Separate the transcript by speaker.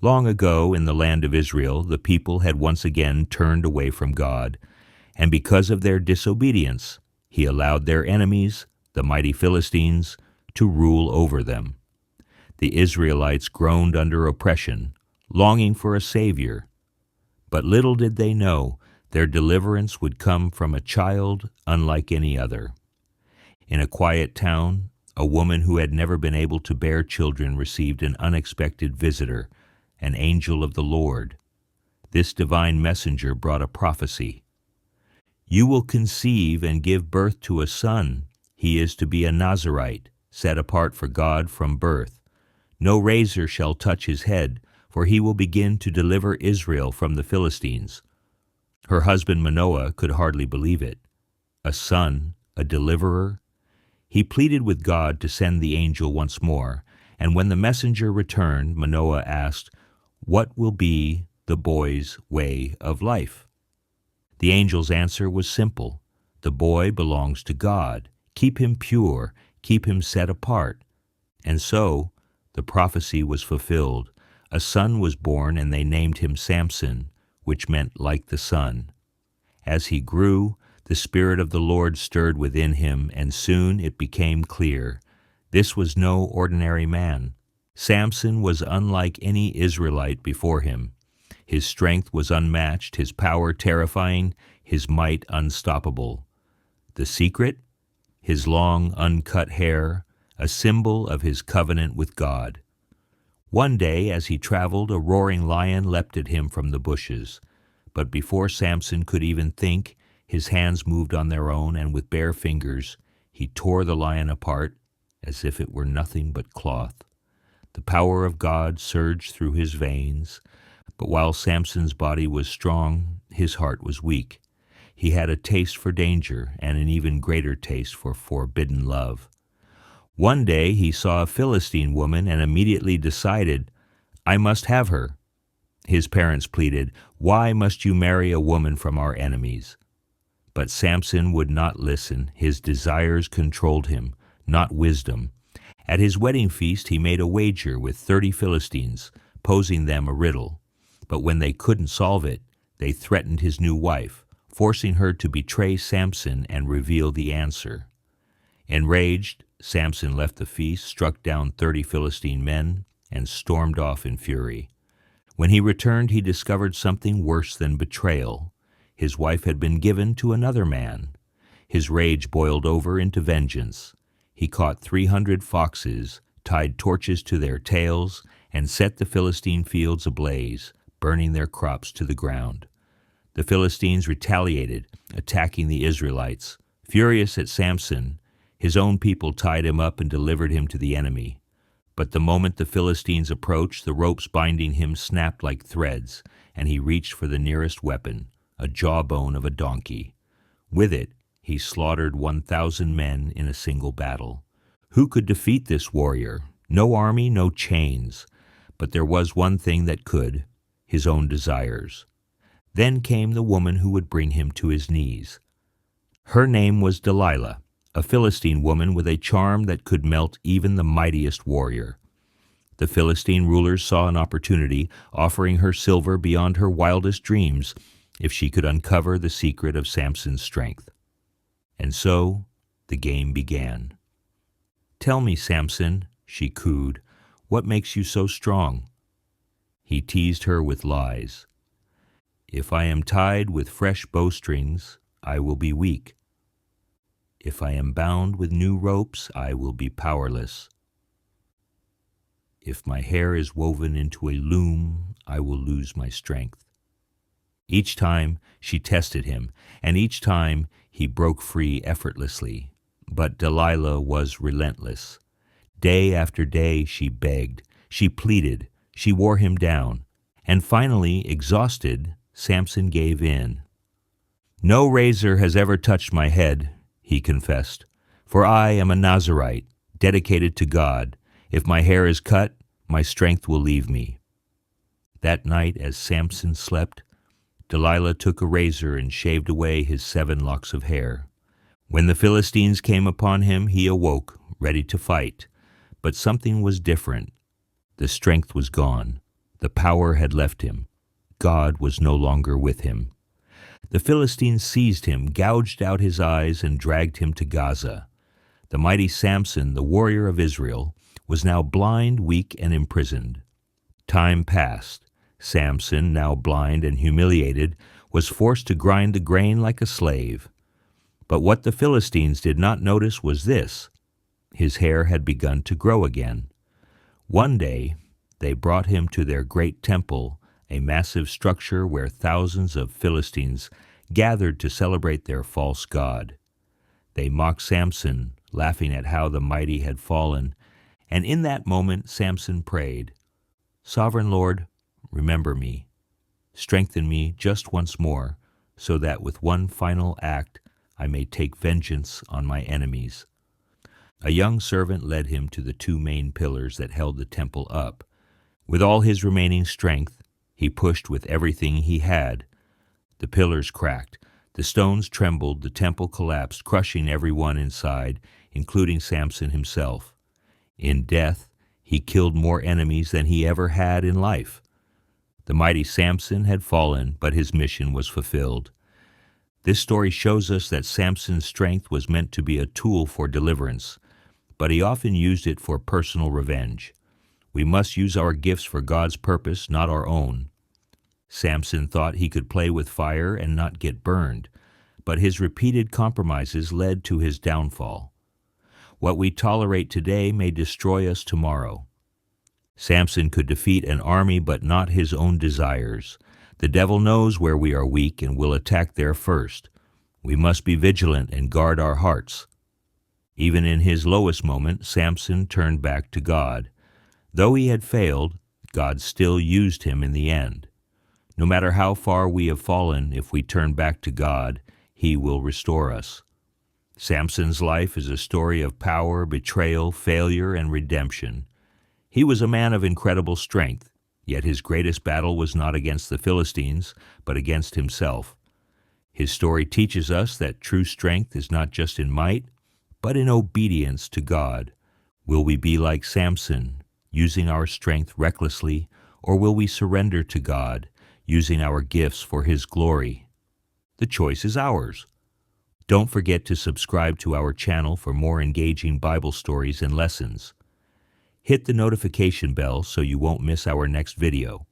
Speaker 1: Long ago in the land of Israel, the people had once again turned away from God, and because of their disobedience, he allowed their enemies, the mighty Philistines, to rule over them. The Israelites groaned under oppression, longing for a Savior, but little did they know their deliverance would come from a child unlike any other. In a quiet town, a woman who had never been able to bear children received an unexpected visitor, an angel of the Lord. This divine messenger brought a prophecy. "You will conceive and give birth to a son. He is to be a Nazirite, set apart for God from birth. No razor shall touch his head, for he will begin to deliver Israel from the Philistines." Her husband Manoah could hardly believe it. A son, a deliverer? He pleaded with God to send the angel once more, and when the messenger returned, Manoah asked, "What will be the boy's way of life?" The angel's answer was simple. "The boy belongs to God. Keep him pure, keep him set apart." And so, the prophecy was fulfilled. A son was born, and they named him Samson, which meant like the sun. As he grew, the Spirit of the Lord stirred within him, and soon it became clear. This was no ordinary man. Samson was unlike any Israelite before him. His strength was unmatched, his power terrifying, his might unstoppable. The secret? His long, uncut hair, a symbol of his covenant with God. One day, as he traveled, a roaring lion leapt at him from the bushes. But before Samson could even think, his hands moved on their own, and with bare fingers, he tore the lion apart as if it were nothing but cloth. The power of God surged through his veins, but while Samson's body was strong, his heart was weak. He had a taste for danger and an even greater taste for forbidden love. One day he saw a Philistine woman and immediately decided, "I must have her." His parents pleaded, "Why must you marry a woman from our enemies?" But Samson would not listen. His desires controlled him, not wisdom. At his wedding feast he made a wager with 30 Philistines, posing them a riddle. But when they couldn't solve it, they threatened his new wife, forcing her to betray Samson and reveal the answer. Enraged, Samson left the feast, struck down 30 Philistine men, and stormed off in fury. When he returned, he discovered something worse than betrayal. His wife had been given to another man. His rage boiled over into vengeance. He caught 300 foxes, tied torches to their tails, and set the Philistine fields ablaze, burning their crops to the ground. The Philistines retaliated, attacking the Israelites. Furious at Samson, his own people tied him up and delivered him to the enemy. But the moment the Philistines approached, the ropes binding him snapped like threads, and he reached for the nearest weapon, a jawbone of a donkey. With it, he slaughtered 1,000 men in a single battle. Who could defeat this warrior? No army, no chains. But there was one thing that could, his own desires. Then came the woman who would bring him to his knees. Her name was Delilah, a Philistine woman with a charm that could melt even the mightiest warrior. The Philistine rulers saw an opportunity, offering her silver beyond her wildest dreams if she could uncover the secret of Samson's strength. And so the game began. "Tell me, Samson," she cooed, "what makes you so strong?" He teased her with lies. "If I am tied with fresh bowstrings, I will be weak. If I am bound with new ropes, I will be powerless. If my hair is woven into a loom, I will lose my strength." Each time she tested him, and each time he broke free effortlessly. But Delilah was relentless. Day after day she begged, she pleaded, she wore him down, and finally, exhausted, Samson gave in. "No razor has ever touched my head," he confessed, "for I am a Nazirite, dedicated to God. If my hair is cut, my strength will leave me." That night, as Samson slept, Delilah took a razor and shaved away his 7 locks of hair. When the Philistines came upon him, he awoke, ready to fight. But something was different. The strength was gone. The power had left him. God was no longer with him. The Philistines seized him, gouged out his eyes, and dragged him to Gaza. The mighty Samson, the warrior of Israel, was now blind, weak, and imprisoned. Time passed. Samson, now blind and humiliated, was forced to grind the grain like a slave. But what the Philistines did not notice was this: his hair had begun to grow again. One day, they brought him to their great temple, a massive structure where thousands of Philistines gathered to celebrate their false god. They mocked Samson, laughing at how the mighty had fallen, and in that moment Samson prayed, "Sovereign Lord, remember me. Strengthen me just once more, so that with one final act I may take vengeance on my enemies." A young servant led him to the two main pillars that held the temple up. With all his remaining strength, he pushed with everything he had. The pillars cracked, the stones trembled, the temple collapsed, crushing everyone inside, including Samson himself. In death, he killed more enemies than he ever had in life. The mighty Samson had fallen, but his mission was fulfilled. This story shows us that Samson's strength was meant to be a tool for deliverance, but he often used it for personal revenge. We must use our gifts for God's purpose, not our own. Samson thought he could play with fire and not get burned, but his repeated compromises led to his downfall. What we tolerate today may destroy us tomorrow. Samson could defeat an army but not his own desires. The devil knows where we are weak and will attack there first. We must be vigilant and guard our hearts. Even in his lowest moment, Samson turned back to God. Though he had failed, God still used him in the end. No matter how far we have fallen, if we turn back to God, He will restore us. Samson's life is a story of power, betrayal, failure, and redemption. He was a man of incredible strength, yet his greatest battle was not against the Philistines, but against himself. His story teaches us that true strength is not just in might, but in obedience to God. Will we be like Samson, using our strength recklessly, or will we surrender to God, using our gifts for His glory? The choice is ours. Don't forget to subscribe to our channel for more engaging Bible stories and lessons. Hit the notification bell so you won't miss our next video.